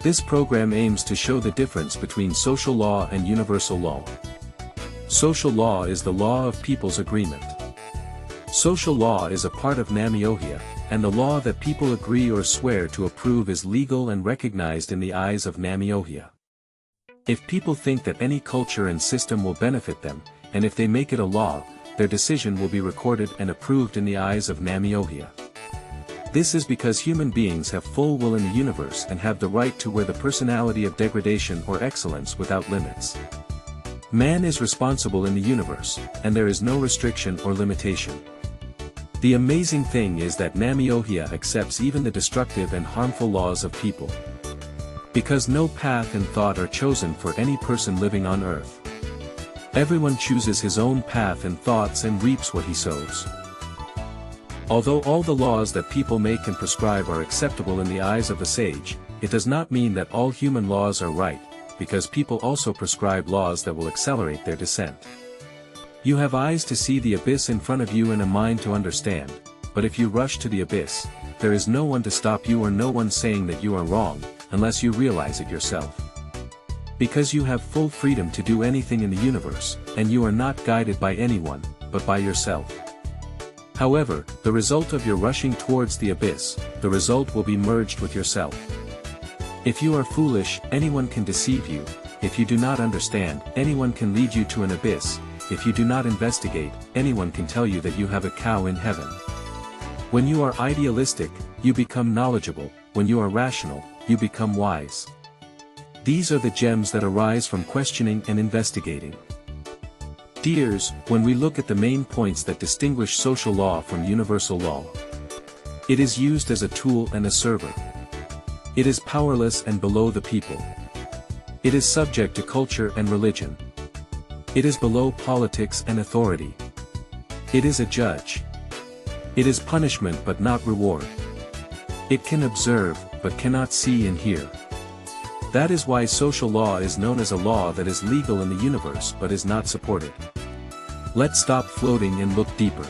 This program aims to show the difference between social law and universal law. Social law is the law of people's agreement. Social law is a part of Namiohia, and the law that people agree or swear to approve is legal and recognized in the eyes of Namiohia. If people think that any culture and system will benefit them, and if they make it a law, their decision will be recorded and approved in the eyes of Namiohia. This is because human beings have full will in the universe and have the right to wear the personality of degradation or excellence without limits. Man is responsible in the universe, and there is no restriction or limitation. The amazing thing is that Namiohia accepts even the destructive and harmful laws of people. Because no path and thought are chosen for any person living on earth. Everyone chooses his own path and thoughts and reaps what he sows. Although all the laws that people make and prescribe are acceptable in the eyes of the sage, it does not mean that all human laws are right, because people also prescribe laws that will accelerate their descent. You have eyes to see the abyss in front of you and a mind to understand, but if you rush to the abyss, there is no one to stop you or no one saying that you are wrong, unless you realize it yourself. Because you have full freedom to do anything in the universe, and you are not guided by anyone, but by yourself. However, the result of your rushing towards the abyss, the result will be merged with yourself. If you are foolish, anyone can deceive you. If you do not understand, anyone can lead you to an abyss. If you do not investigate, anyone can tell you that you have a cow in heaven. When you are idealistic, you become knowledgeable. When you are rational, you become wise. These are the gems that arise from questioning and investigating. Dears, when we look at the main points that distinguish social law from universal law, it is used as a tool and a server. It is powerless and below the people. It is subject to culture and religion. It is below politics and authority. It is a judge. It is punishment but not reward. It can observe, but cannot see and hear. That is why social law is known as a law that is legal in the universe but is not supported. Let's stop floating and look deeper.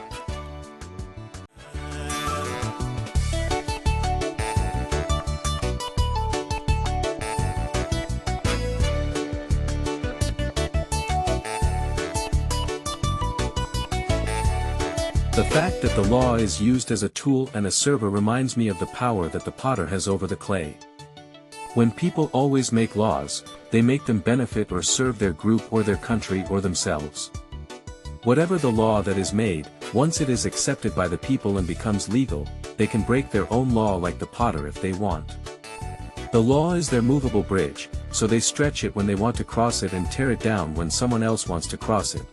The fact that the law is used as a tool and a server reminds me of the power that the potter has over the clay. When people always make laws, they make them benefit or serve their group or their country or themselves. Whatever the law that is made, once it is accepted by the people and becomes legal, they can break their own law like the potter if they want. The law is their movable bridge, so they stretch it when they want to cross it and tear it down when someone else wants to cross it.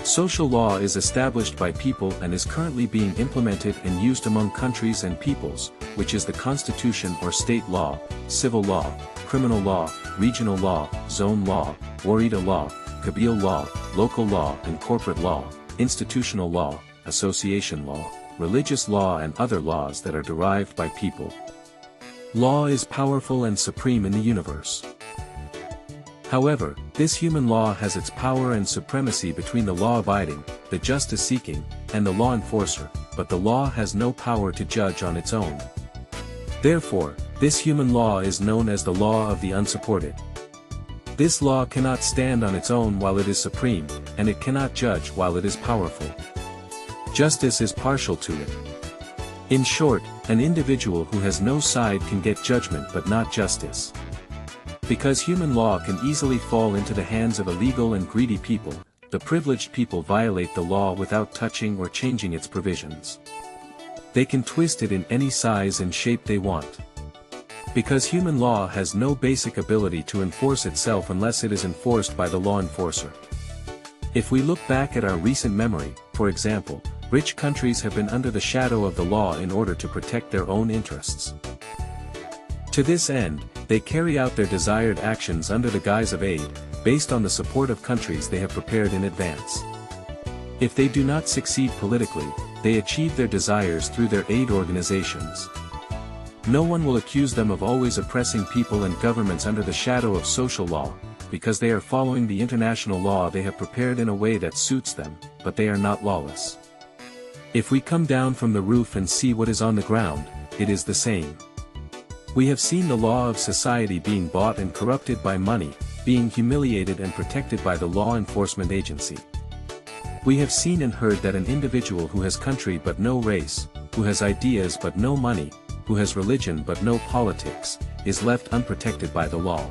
Social law is established by people and is currently being implemented and used among countries and peoples, which is the constitution or state law, civil law, criminal law, regional law, zone law, warida law, kabile law, local law and corporate law, institutional law, association law, religious law and other laws that are derived by people. Law is powerful and supreme in the universe. However, this human law has its power and supremacy between the law-abiding, the justice-seeking, and the law enforcer, but the law has no power to judge on its own. Therefore, this human law is known as the law of the unsupported. This law cannot stand on its own while it is supreme, and it cannot judge while it is powerful. Justice is partial to it. In short, an individual who has no side can get judgment but not justice. Because human law can easily fall into the hands of illegal and greedy people, the privileged people violate the law without touching or changing its provisions. They can twist it in any size and shape they want. Because human law has no basic ability to enforce itself unless it is enforced by the law enforcer. If we look back at our recent memory, for example, rich countries have been under the shadow of the law in order to protect their own interests. To this end, they carry out their desired actions under the guise of aid, based on the support of countries they have prepared in advance. If they do not succeed politically, they achieve their desires through their aid organizations. No one will accuse them of always oppressing people and governments under the shadow of social law, because they are following the international law they have prepared in a way that suits them, but they are not lawless. If we come down from the roof and see what is on the ground, it is the same. We have seen the law of society being bought and corrupted by money, being humiliated and protected by the law enforcement agency. We have seen and heard that an individual who has country but no race, who has ideas but no money, who has religion but no politics, is left unprotected by the law.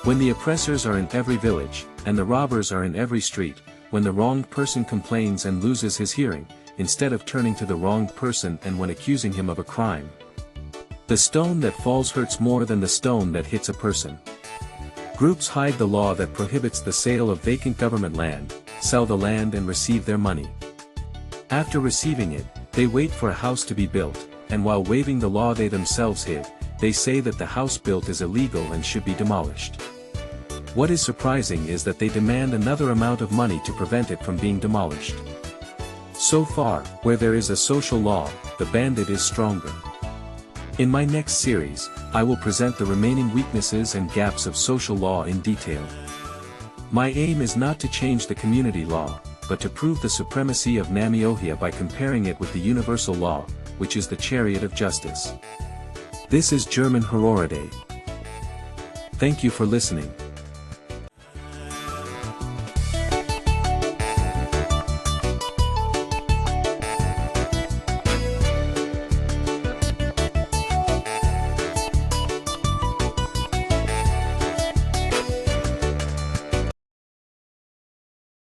When the oppressors are in every village, and the robbers are in every street, when the wronged person complains and loses his hearing, instead of turning to the wronged person and when accusing him of a crime. The stone that falls hurts more than the stone that hits a person. Groups hide the law that prohibits the sale of vacant government land, sell the land and receive their money. After receiving it, they wait for a house to be built, and while waiving the law they themselves hid, they say that the house built is illegal and should be demolished. What is surprising is that they demand another amount of money to prevent it from being demolished. So far, where there is a social law, the bandit is stronger. In my next series, I will present the remaining weaknesses and gaps of social law in detail. My aim is not to change the community law, but to prove the supremacy of Namiohia by comparing it with the universal law, which is the chariot of justice. This is German Horrorade. Thank you for listening.